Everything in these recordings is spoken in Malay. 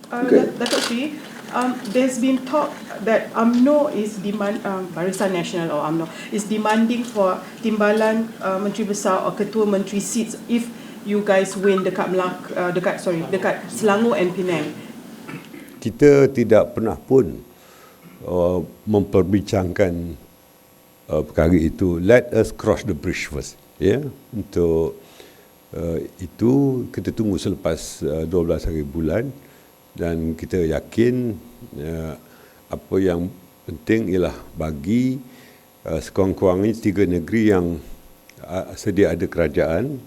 Datuk Seri, there's been talk that UMNO is Barisan Nasional or UMNO is demanding for timbalan Menteri Besar or Ketua Menteri seats if you guys win dekat dekat Selangor and Penang. Kita tidak pernah pun memperbincangkan perkara itu. Let us cross the bridge first. Untuk itu kita tunggu selepas 12 hari bulan, dan kita yakin apa yang penting ialah bagi sekurang-kurangnya 3 negeri yang sedia ada kerajaan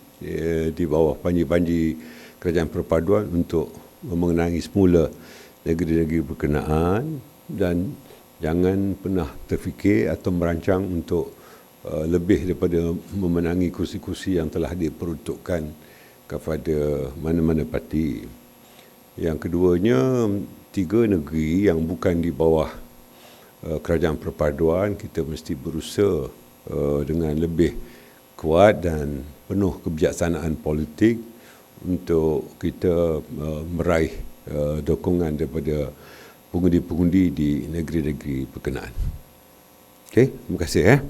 di bawah panji-panji kerajaan perpaduan untuk memenangi semula negeri-negeri berkenaan, dan jangan pernah terfikir atau merancang untuk lebih daripada memenangi kursi-kursi yang telah diperuntukkan kepada mana-mana parti. Yang keduanya, 3 negeri yang bukan di bawah kerajaan perpaduan, kita mesti berusaha dengan lebih kuat dan penuh kebijaksanaan politik untuk kita meraih dukungan daripada pengundi-pengundi di negeri-negeri berkenaan. Okey, terima kasih.